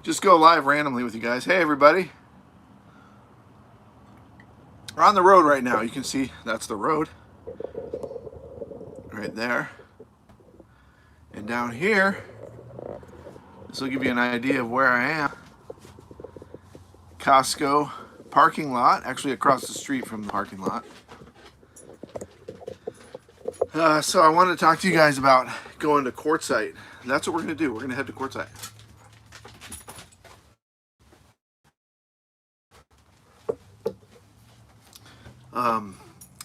just go live randomly with you guys. Hey everybody, we're on the road right now. You can see that's the road right there, and down here, this will give you an idea of where I am. Costco parking lot, actually across the street from the parking lot. So I wanted to talk to you guys about going to Quartzsite. That's what we're going to do. We're going to head to Quartzsite.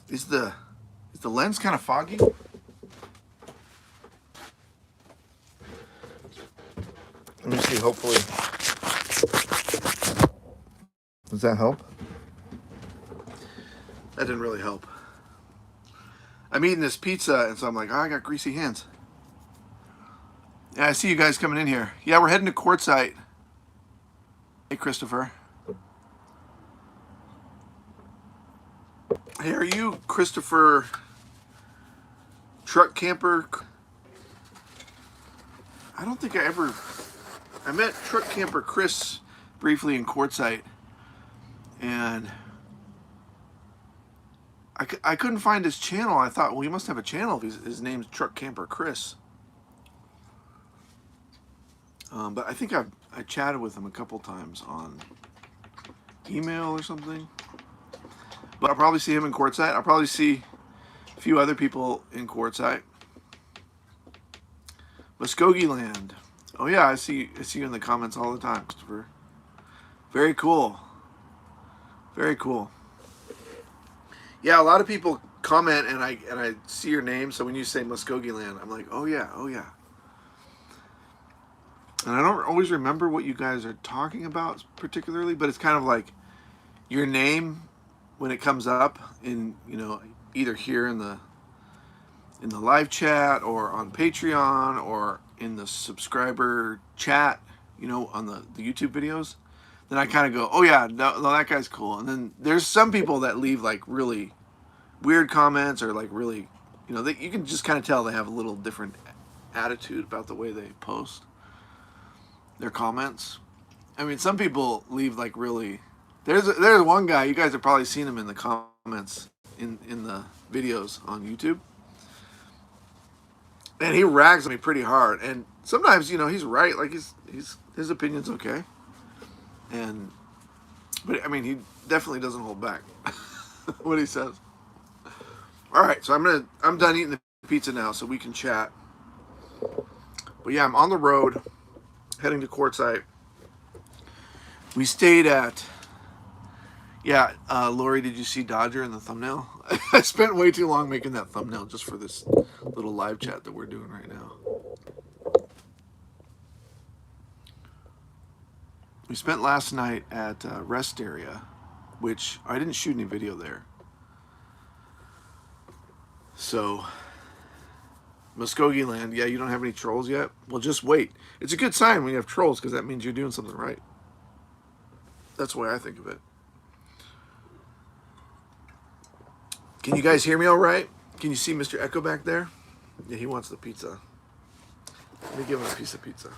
Is the lens kind of foggy? Let me see, hopefully. Does that help? That didn't really help. I'm eating this pizza, and so I'm like, oh, I got greasy hands. Yeah, I see you guys coming in here. Yeah, we're heading to Quartzsite. Hey, Christopher. Hey, are you Christopher Truck Camper? I don't think I met Truck Camper Chris briefly in Quartzsite, and I couldn't find his channel. I thought, well, he must have a channel. His name's Truck Camper Chris. But I think I chatted with him a couple times on email or something. But I'll probably see him in Quartzsite. I'll probably see a few other people in Quartzsite. Muskogee Land. Oh yeah, I see you in the comments all the time, Christopher. Very cool. Very cool. Yeah, a lot of people comment and I see your name, so when you say Muskogee Land, I'm like, oh yeah, oh yeah. And I don't always remember what you guys are talking about particularly, but it's kind of like your name when it comes up in, either here in the live chat or on Patreon or in the subscriber chat, on the YouTube videos, then I kind of go, oh yeah, no, that guy's cool. And then there's some people that leave like really weird comments or like really, you can just kind of tell they have a little different attitude about the way they post their comments. I mean, some people leave like really. There's one guy, you guys have probably seen him in the comments in the videos on YouTube, and he rags on me pretty hard. And sometimes, he's right. Like his opinion's okay, but I mean, he definitely doesn't hold back what he says. All right, so I'm done eating the pizza now, so we can chat. But yeah, I'm on the road, heading to Quartzsite. We stayed at. Yeah, Lori, did you see Dodger in the thumbnail? I spent way too long making that thumbnail just for this little live chat that we're doing right now. We spent last night at Rest Area, which I didn't shoot any video there. So, Muskogee Land, yeah, you don't have any trolls yet? Well, just wait. It's a good sign when you have trolls because that means you're doing something right. That's the way I think of it. Can you guys hear me all right? Can you see Mr. Echo back there? Yeah, he wants the pizza. Let me give him a piece of pizza.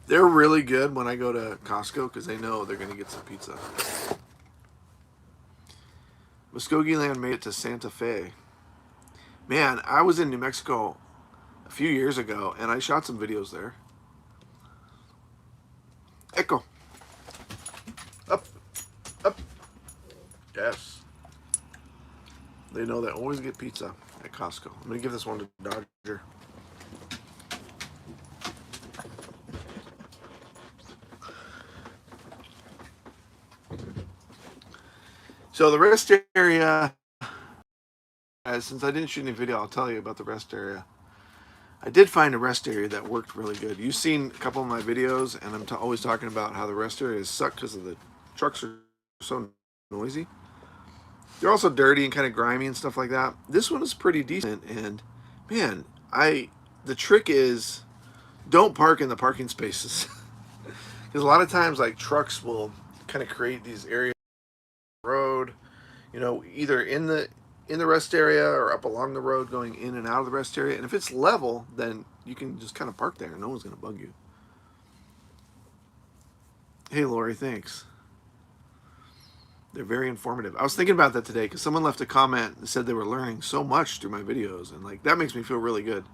They're really good when I go to Costco because they know they're going to get some pizza. Muskogee Land made it to Santa Fe. Man, I was in New Mexico a few years ago and I shot some videos there. Echo. Up. Up. Yes. They know they always get pizza at Costco. I'm going to give this one to Dodger. So the rest area, since I didn't shoot any video, I'll tell you about the rest area. I did find a rest area that worked really good. You've seen a couple of my videos, and I'm always talking about how the rest areas suck because of the trucks are so noisy. They're also dirty and kind of grimy and stuff like that. This one is pretty decent, and man, the trick is don't park in the parking spaces. Because a lot of times, like, trucks will kind of create these areas on the road, either in the rest area or up along the road going in and out of the rest area. And if it's level, then you can just kind of park there and no one's going to bug you. Hey, Lori, thanks. They're very informative. I was thinking about that today because someone left a comment and said they were learning so much through my videos, and like that makes me feel really good.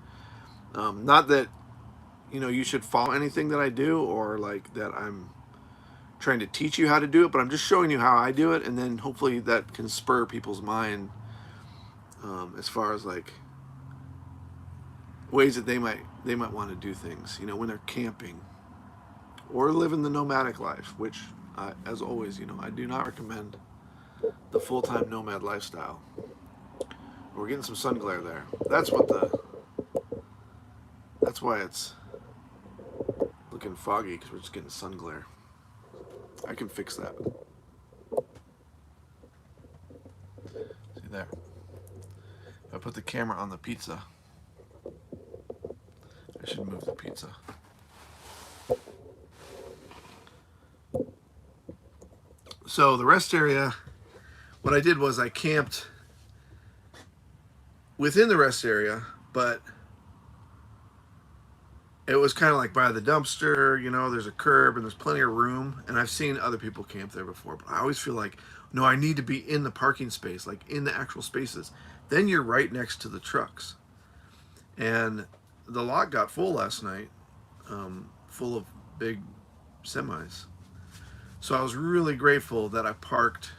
Not that you should follow anything that I do or like that I'm trying to teach you how to do it, but I'm just showing you how I do it, and then hopefully that can spur people's mind as far as like ways that they might want to do things. When they're camping or living the nomadic life, which, as always, I do not recommend the full-time nomad lifestyle. We're getting some sun glare there. That's why it's looking foggy, because we're just getting sun glare. I can fix that. See there. If I put the camera on the pizza, I should move the pizza. So the rest area, what I did was I camped within the rest area, but it was kind of like by the dumpster, there's a curb and there's plenty of room. And I've seen other people camp there before, but I always feel like, no, I need to be in the parking space, like in the actual spaces. Then you're right next to the trucks. And the lot got full last night, full of big semis. So I was really grateful that I parked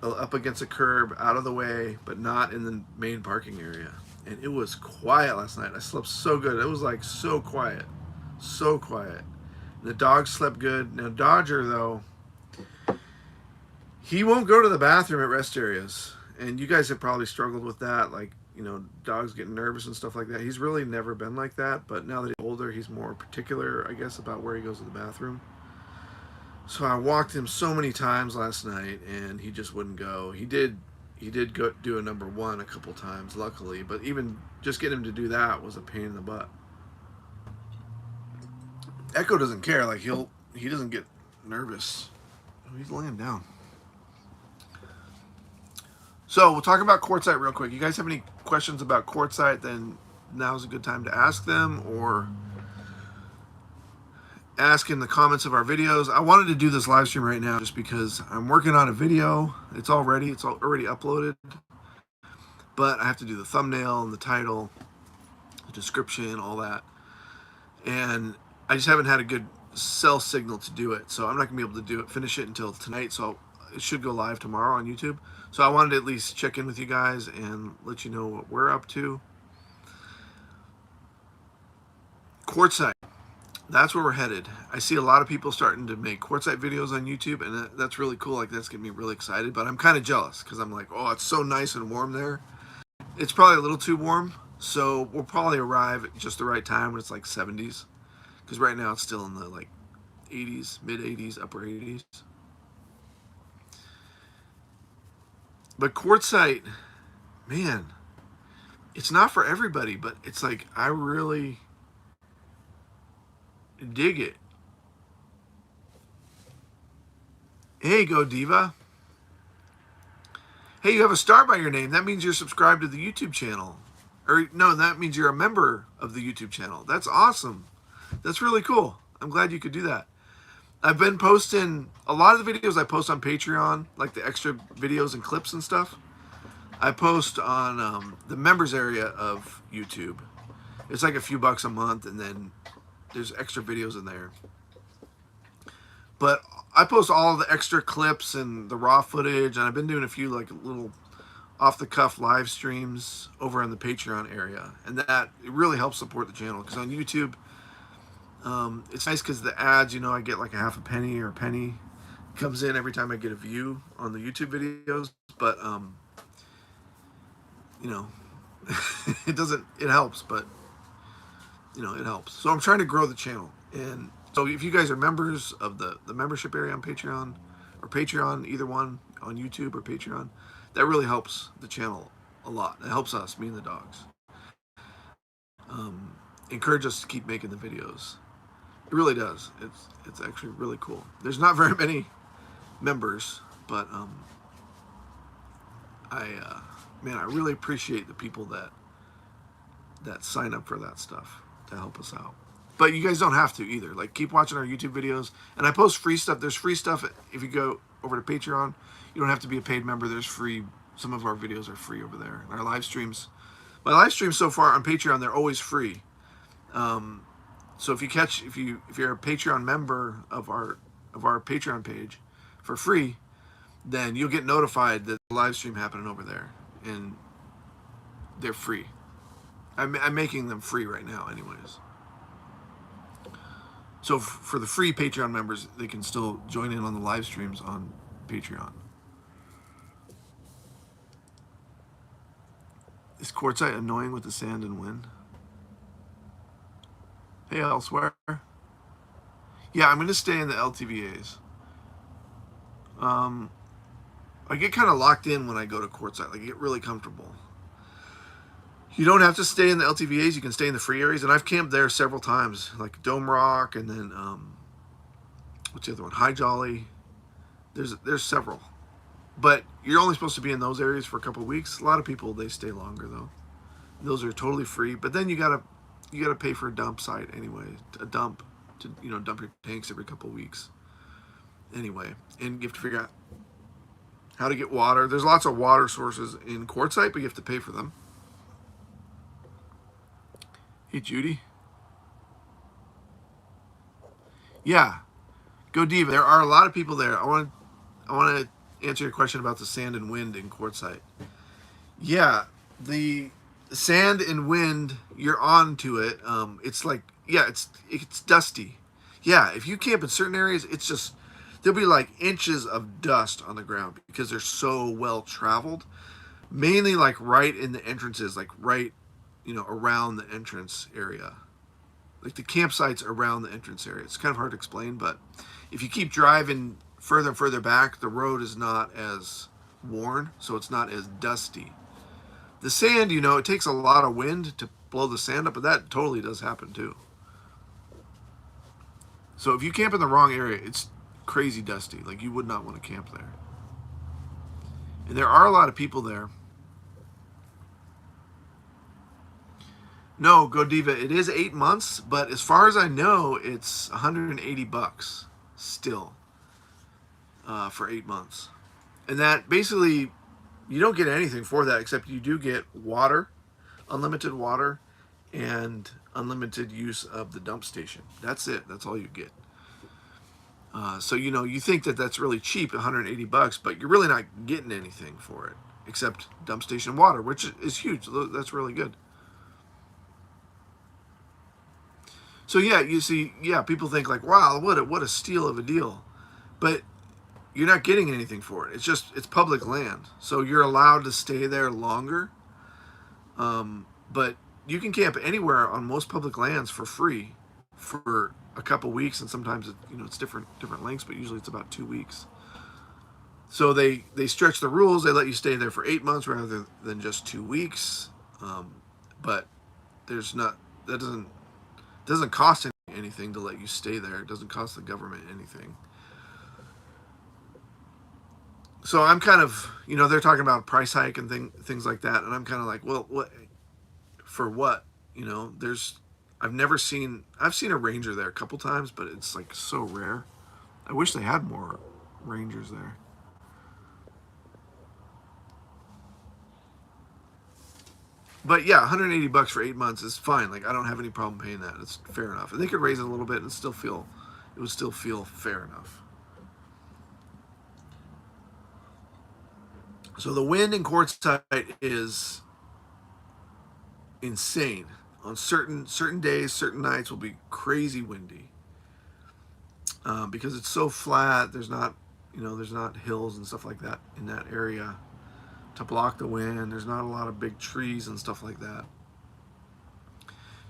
up against a curb, out of the way, but not in the main parking area. And it was quiet last night. I slept so good. It was like so quiet. So quiet. The dog slept good. Now Dodger, though, he won't go to the bathroom at rest areas. And you guys have probably struggled with that, like, dogs getting nervous and stuff like that. He's really never been like that, but now that he's older, he's more particular, I guess, about where he goes to the bathroom. So I walked him so many times last night, and he just wouldn't go. He did go do a number one a couple times, luckily, but even just getting him to do that was a pain in the butt. Echo doesn't care. Like he doesn't get nervous. Oh, he's laying down. So we'll talk about Quartzsite real quick. You guys have any questions about Quartzsite? Then now's a good time to ask them, or ask in the comments of our videos. I wanted to do this live stream right now just because I'm working on a video. It's already uploaded, but I have to do the thumbnail and the title, the description, all that. And I just haven't had a good cell signal to do it, so I'm not gonna be able to finish it until tonight. So it should go live tomorrow on YouTube. So I wanted to at least check in with you guys and let you know what we're up to. Quartzsite. That's where we're headed. I see a lot of people starting to make Quartzsite videos on YouTube, and that's really cool. Like, that's getting me really excited, but I'm kind of jealous because I'm like, oh, it's so nice and warm there. It's probably a little too warm, so we'll probably arrive at just the right time when it's like 70s, because right now it's still in the like 80s, mid 80s, upper 80s. But Quartzsite, man, it's not for everybody, but it's like, I really dig it. Hey, Go Diva. Hey, you have a star by your name. That means you're subscribed to the YouTube channel. Or no, that means you're a member of the YouTube channel. That's awesome. That's really cool. I'm glad you could do that. I've been posting a lot of the videos I post on Patreon, like the extra videos and clips and stuff. I post on the members area of YouTube. It's like a few bucks a month, and then there's extra videos in there. But I post all the extra clips and the raw footage, and I've been doing a few like little off-the-cuff live streams over in the Patreon area, and that it really helps support the channel. Because on YouTube, it's nice because the ads, I get like a half a penny or a penny comes in every time I get a view on the YouTube videos, but it helps, but it helps. So I'm trying to grow the channel. And so if you guys are members of the membership area on Patreon, or Patreon, either one, on YouTube or Patreon, that really helps the channel a lot. It helps us, me and the dogs. Encourage us to keep making the videos. It really does. It's actually really cool. There's not very many members, but I really appreciate the people that sign up for that stuff to help us out. But you guys don't have to either. Like, keep watching our YouTube videos. And I post free stuff. There's free stuff if you go over to Patreon. You don't have to be a paid member. There's free. Some of our videos are free over there. Our live streams. My live streams so far on Patreon, they're always free. So if you're a Patreon member of our Patreon page for free, then you'll get notified that the live stream happening over there, and they're free. I'm making them free right now, anyways. So for the free Patreon members, they can still join in on the live streams on Patreon. Is Quartzsite annoying with the sand and wind? Hey, elsewhere. Yeah, I'm going to stay in the LTVAs. I get kind of locked in when I go to Quartzsite. Like, I get really comfortable. You don't have to stay in the LTVAs. You can stay in the free areas. And I've camped there several times. Like Dome Rock and then, what's the other one? High Jolly. There's several. But you're only supposed to be in those areas for a couple of weeks. A lot of people, they stay longer, though. Those are totally free. But then you gotta pay for a dump site anyway. A dump to, dump your tanks every couple of weeks. Anyway, and you have to figure out how to get water. There's lots of water sources in Quartzsite, but you have to pay for them. Hey, Judy. Yeah, go Diva. There are a lot of people there. I want to answer your question about the sand and wind in Quartzsite. Yeah, the sand and wind, you're on to it. It's like, yeah, it's dusty. Yeah, if you camp in certain areas, it's just, there'll be like inches of dust on the ground because they're so well traveled. Mainly like right in the entrances, like right, around the entrance area. Like the campsites around the entrance area. It's kind of hard to explain, but if you keep driving further and further back, the road is not as worn, so it's not as dusty. The sand, it takes a lot of wind to blow the sand up, but that totally does happen too. So if you camp in the wrong area, it's crazy dusty. Like, you would not want to camp there. And there are a lot of people there. No, Go Diva, it is 8 months, but as far as I know, it's $180 still for 8 months. And that basically, you don't get anything for that except you do get water, unlimited water, and unlimited use of the dump station. That's it. That's all you get. So, you think that that's really cheap, $180, but you're really not getting anything for it except dump station water, which is huge. That's really good. So yeah, you see, yeah, people think like, wow, what a steal of a deal. But you're not getting anything for it. It's public land. So you're allowed to stay there longer. But you can camp anywhere on most public lands for free for a couple weeks, and sometimes it's different lengths, but usually it's about 2 weeks. So they stretch the rules. They let you stay there for 8 months rather than just 2 weeks. But that doesn't cost anything to let you stay there. It doesn't cost the government anything. So I'm kind of, they're talking about price hike and things like that, and I'm kind of like, well, what for what? I've seen a ranger there a couple times, but it's like so rare. I wish they had more rangers there. But yeah, $180 for 8 months is fine. Like, I don't have any problem paying that. It's fair enough. And they could raise it a little bit and it would still feel fair enough. So the wind in Quartzsite is insane. On certain days, certain nights will be crazy windy. Because it's so flat, there's not hills and stuff like that in that area to block the wind. There's not a lot of big trees and stuff like that.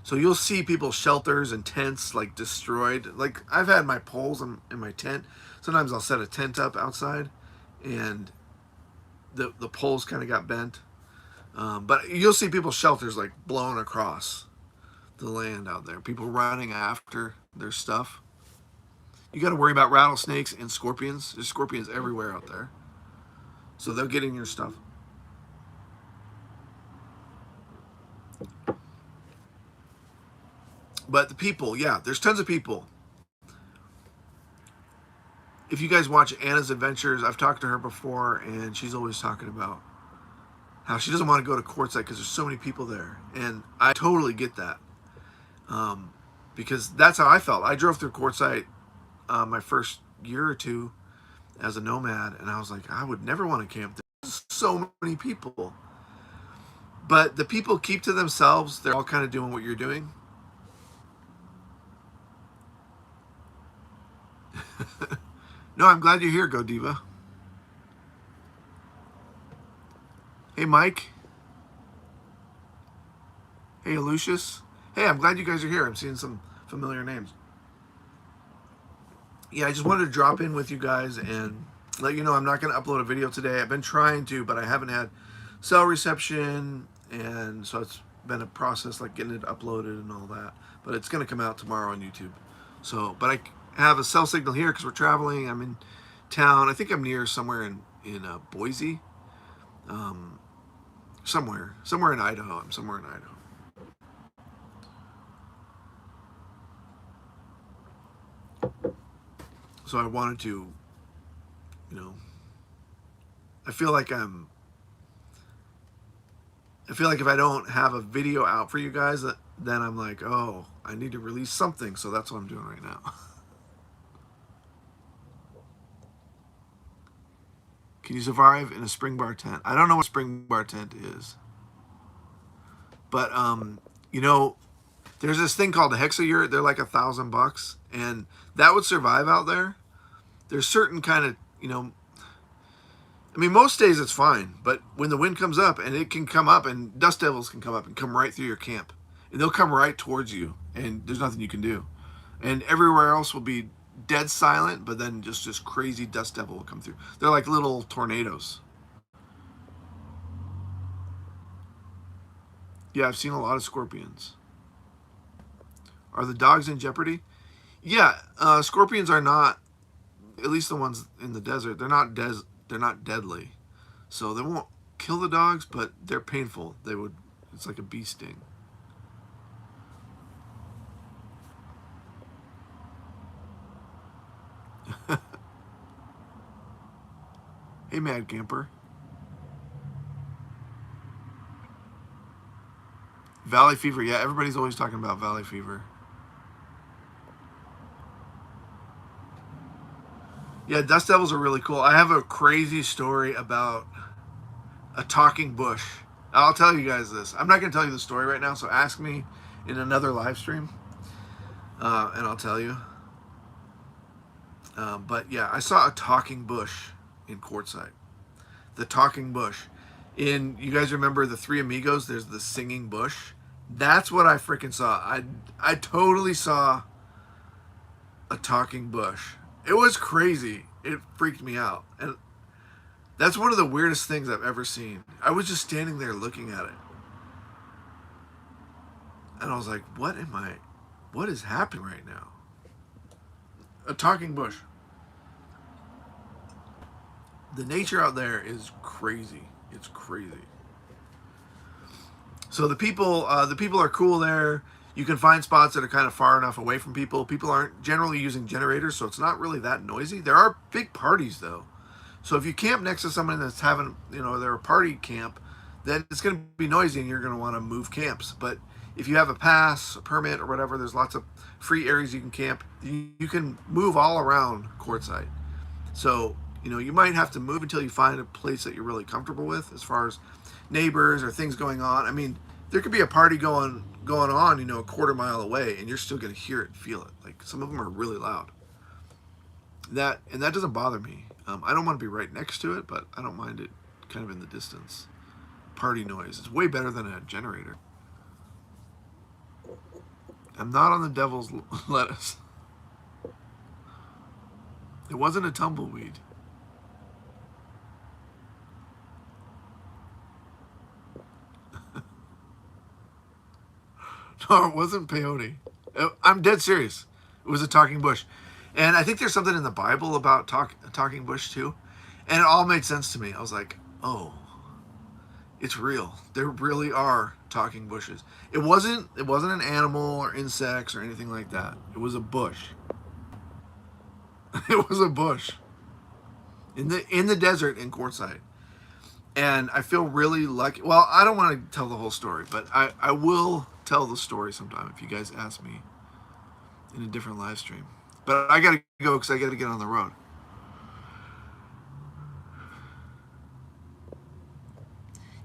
So you'll see people's shelters and tents like destroyed. Like, I've had my poles in my tent. Sometimes I'll set a tent up outside, and the poles kind of got bent. But you'll see people's shelters like blown across the land out there. People running after their stuff. You got to worry about rattlesnakes and scorpions. There's scorpions everywhere out there. So they'll get in your stuff. But the people, yeah, there's tons of people. If you guys watch Anna's Adventures, I've talked to her before, and she's always talking about how she doesn't want to go to Quartzsite because there's so many people there. And I totally get that. Because that's how I felt. I drove through Quartzsite my first year or two as a nomad, and I was like, I would never want to camp there. There's so many people. But the people keep to themselves. They're all kind of doing what you're doing. No, I'm glad you're here, Go Diva. Hey, Mike. Hey, Lucius. Hey, I'm glad you guys are here. I'm seeing some familiar names. Yeah, I just wanted to drop in with you guys and let you know I'm not going to upload a video today. I've been trying to, but I haven't had cell reception, and so it's been a process like getting it uploaded and all that. But it's going to come out tomorrow on YouTube. So, but I have a cell signal here because we're traveling. I'm in town. I think I'm near somewhere in Boise. Somewhere in Idaho. I'm somewhere in Idaho. So I wanted to, I feel like if I don't have a video out for you guys, then I'm like, oh, I need to release something. So that's what I'm doing right now. Can you survive in a spring bar tent? I don't know what a spring bar tent is. But, there's this thing called a hexayurt. They're like $1,000, and that would survive out there. There's certain kind of, most days it's fine, but when the wind comes up, and it can come up, and dust devils can come up and come right through your camp, and they'll come right towards you, and there's nothing you can do. And everywhere else will be dead silent, but then just this crazy dust devil will come through. They're like little tornadoes. Yeah, I've seen a lot of scorpions. Are the dogs in jeopardy? Yeah, scorpions are not, at least the ones in the desert, they're not deadly. So they won't kill the dogs, but they're painful. It's like a bee sting. Hey, Mad Camper. Valley fever. Yeah, everybody's always talking about valley fever. Yeah, dust devils are really cool. I have a crazy story about a talking bush. I'll tell you guys this. I'm not going to tell you the story right now, so ask me in another live stream, and I'll tell you. But yeah, I saw a talking bush in Quartzsite. The talking bush. You guys remember the Three Amigos? There's the singing bush. That's what I freaking saw. I totally saw a talking bush. It was crazy. It freaked me out. And that's one of the weirdest things I've ever seen. I was just standing there looking at it. And I was like, what is happening right now? A talking bush. The nature out there is crazy. It's crazy. So the people are cool there. You can find spots that are kind of far enough away from people. People aren't generally using generators, so it's not really that noisy. There are big parties, though. So if you camp next to someone that's having, they're a party camp, then it's going to be noisy and you're going to want to move camps. But if you have a pass, a permit, or whatever, there's lots of free areas you can camp. You can move all around Quartzsite. So, you might have to move until you find a place that you're really comfortable with as far as neighbors or things going on. There could be a party going on, a quarter mile away, and you're still going to hear it and feel it. Like, some of them are really loud. That doesn't bother me. I don't want to be right next to it, but I don't mind it kind of in the distance. Party noise. It's way better than a generator. I'm not on the devil's lettuce. It wasn't a tumbleweed. No, it wasn't peyote. I'm dead serious. It was a talking bush. And I think there's something in the Bible about a talking bush too. And it all made sense to me. I was like, oh. It's real. There really are talking bushes. It wasn't an animal or insects or anything like that. It was a bush. It was a bush in the desert in Quartzsite. And I feel really lucky. Well, I don't want to tell the whole story, but I will tell the story sometime if you guys ask me in a different live stream. But I got to go because I got to get on the road.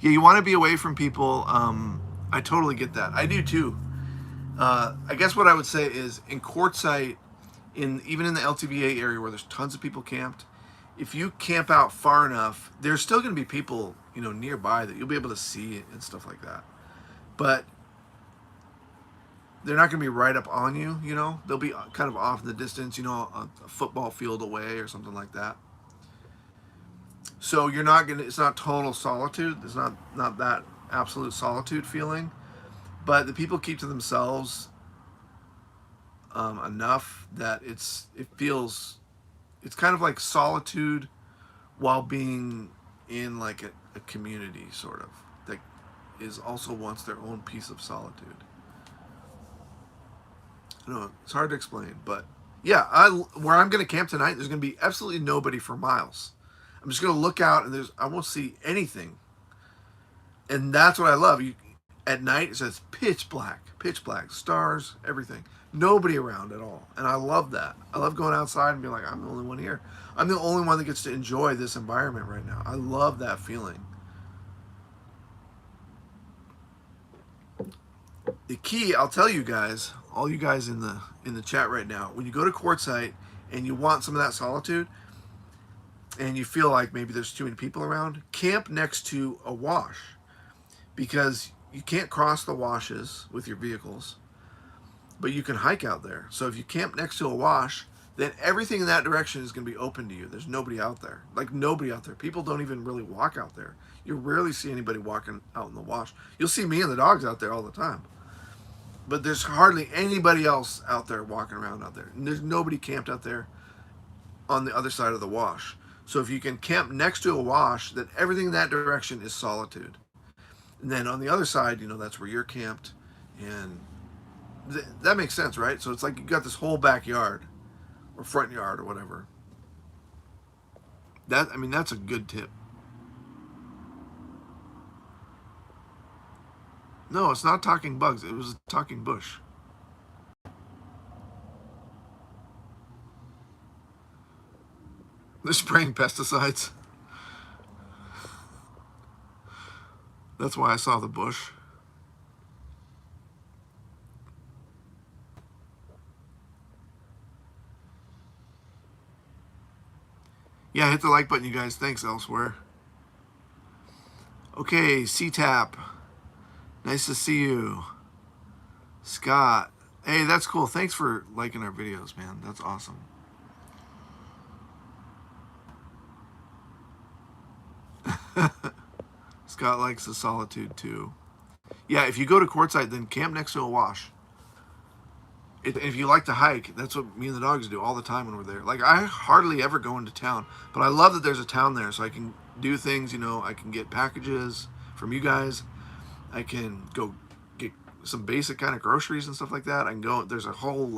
Yeah, you want to be away from people. I totally get that. I do too. I guess what I would say is in Quartzsite, even in the LTVA area where there's tons of people camped, if you camp out far enough, there's still going to be people, nearby that you'll be able to see and stuff like that. But they're not going to be right up on you. They'll be kind of off in the distance, a football field away or something like that. So you're not gonna. It's not total solitude. It's not that absolute solitude feeling. But the people keep to themselves enough that it feels. It's kind of like solitude while being in like a community, sort of, that is also wants their own piece of solitude. I know it's hard to explain, but yeah, where I'm going to camp tonight, there's going to be absolutely nobody for miles. I'm just going to look out and I won't see anything, and that's what I love. At night it says pitch black, stars, everything, nobody around at all, and I love that. I love going outside and being like, I'm the only one here. I'm the only one that gets to enjoy this environment right now. I love that feeling. The key, I'll tell you guys, all you guys in the chat right now, when you go to Quartzsite and you want some of that solitude and you feel like maybe there's too many people around, camp next to a wash, because you can't cross the washes with your vehicles, but you can hike out there. So if you camp next to a wash, then everything in that direction is going to be open to you. There's nobody out there. Like, nobody out there. People don't even really walk out there. You rarely see anybody walking out in the wash. You'll see me and the dogs out there all the time, but there's hardly anybody else out there walking around out there. And there's nobody camped out there on the other side of the wash. So if you can camp next to a wash, then everything in that direction is solitude. And then on the other side, that's where you're camped. And that makes sense, right? So it's like you got this whole backyard or front yard or whatever. That's a good tip. No, it's not talking bugs. It was a talking bush. They're spraying pesticides. That's why I saw the bush. Yeah, hit the like button, you guys. Thanks, Elsewhere. Okay, C-Tap. Nice to see you. Scott. Hey, that's cool. Thanks for liking our videos, man. That's awesome. Scott likes the solitude too. Yeah, if you go to Quartzsite, then camp next to a wash. If you like to hike, that's what me and the dogs do all the time when we're there. Like, I hardly ever go into town, but I love that there's a town there, so I can do things. I can get packages from you guys. I can go get some basic kind of groceries and stuff like that. I can go. There's a whole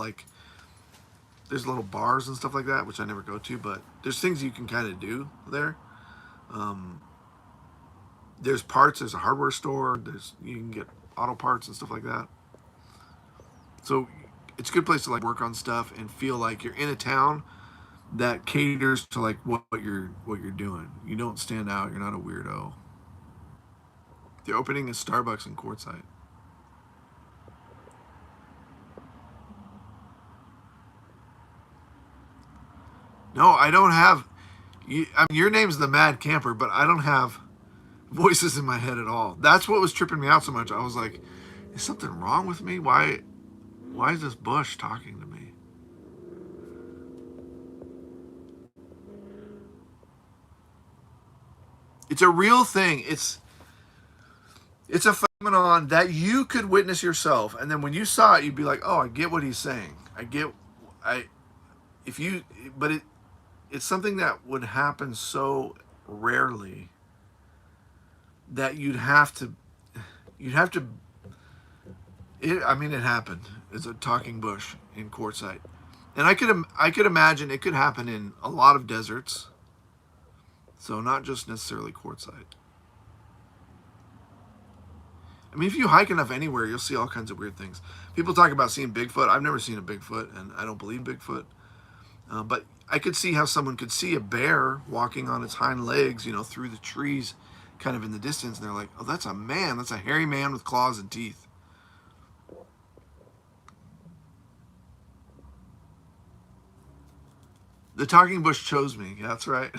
there's little bars and stuff like that, which I never go to, but there's things you can kind of do there. There's parts. There's a hardware store. You can get auto parts and stuff like that. So it's a good place to work on stuff and feel like you're in a town that caters to what you're doing. You don't stand out. You're not a weirdo. They're opening a Starbucks in Quartzsite. No, I don't have. Your name's the Mad Camper, but I don't have voices in my head at all. That's what was tripping me out so much. I was like, is something wrong with me? Why is this bush talking to me? It's a real thing. It's a phenomenon that you could witness yourself, and then when you saw it, you'd be like, oh, I get what he's saying. But it's something that would happen so rarely that you'd have to I mean, it happened. It's a talking bush in Quartzsite, and I could imagine it could happen in a lot of deserts, so not just necessarily Quartzsite. I mean, if you hike enough anywhere, you'll see all kinds of weird things. People talk about seeing Bigfoot. I've never seen a Bigfoot, and I don't believe Bigfoot. But I could see how someone could see a bear walking on its hind legs, through the trees, kind of in the distance, and they're like, "Oh, that's a man. That's a hairy man with claws and teeth." The talking bush chose me. Yeah, that's right.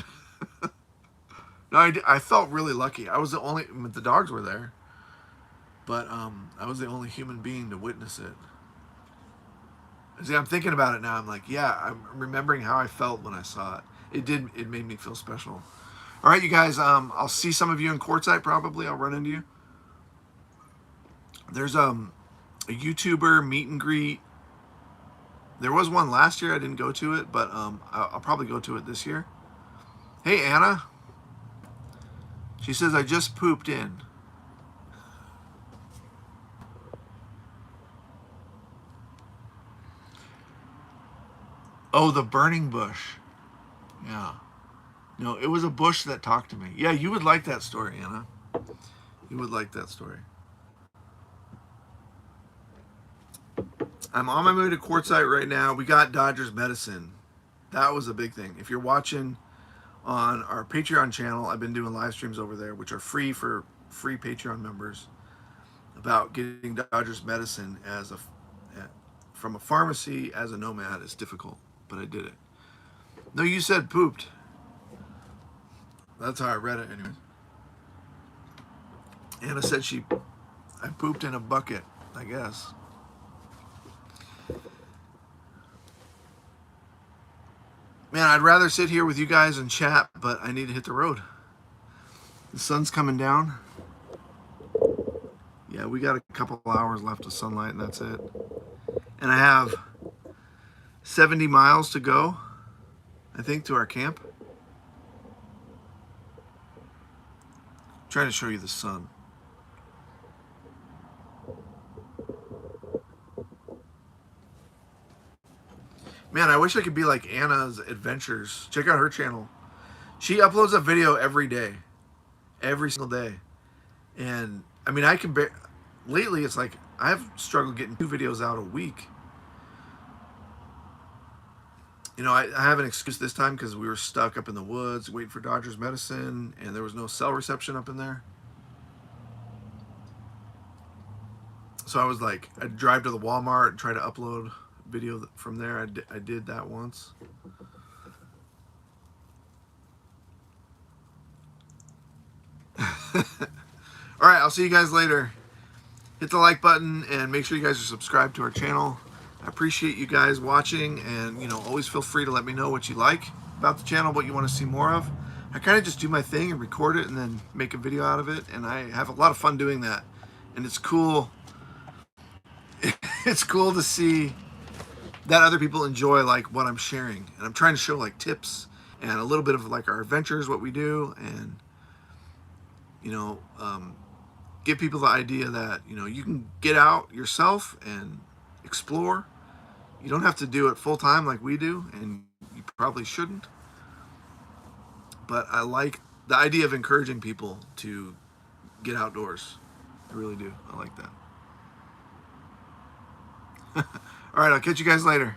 No, I felt really lucky. I was the only. The dogs were there, but I was the only human being to witness it. See, I'm thinking about it now. I'm like, yeah, I'm remembering how I felt when I saw it. It did. It made me feel special. All right, you guys. I'll see some of you in Quartzsite. Probably, I'll run into you. There's a YouTuber meet and greet. There was one last year. I didn't go to it, but I'll probably go to it this year. Hey, Anna. She says I just pooped in. Oh, the burning bush. Yeah. No, it was a bush that talked to me. Yeah, you would like that story, Anna. You would like that story. I'm on my way to Quartzsite right now. We got Dodgers medicine. That was a big thing. If you're watching on our Patreon channel, I've been doing live streams over there, which are free for free Patreon members, about getting Dodgers medicine from a pharmacy as a nomad. It's difficult, but I did it. No, you said pooped. That's how I read it, anyways. Anna said I pooped in a bucket, I guess. Man, I'd rather sit here with you guys and chat, but I need to hit the road. The sun's coming down. Yeah, we got a couple hours left of sunlight, and that's it. And I have 70 miles to go, I think, to our camp. I'm trying to show you the sun. Man, I wish I could be like Anna's Adventures. Check out her channel. She uploads a video every day, every single day. And I mean, lately it's like I've struggled getting 2 videos out a week. I have an excuse this time because we were stuck up in the woods waiting for Dodgers medicine, and there was no cell reception up in there. So I was like, I'd drive to the Walmart and try to upload video from there. I did that once. All right, I'll see you guys later. Hit the like button and make sure you guys are subscribed to our channel. I appreciate you guys watching, and always feel free to let me know what you like about the channel, what you want to see more of. I kind of just do my thing and record it and then make a video out of it, and I have a lot of fun doing that. And it's cool. It's cool to see that other people enjoy like what I'm sharing, and I'm trying to show like tips and a little bit of like our adventures, what we do, and give people the idea that you can get out yourself and explore. You don't have to do it full time like we do, and you probably shouldn't. But I like the idea of encouraging people to get outdoors. I really do. I like that. All right, I'll catch you guys later.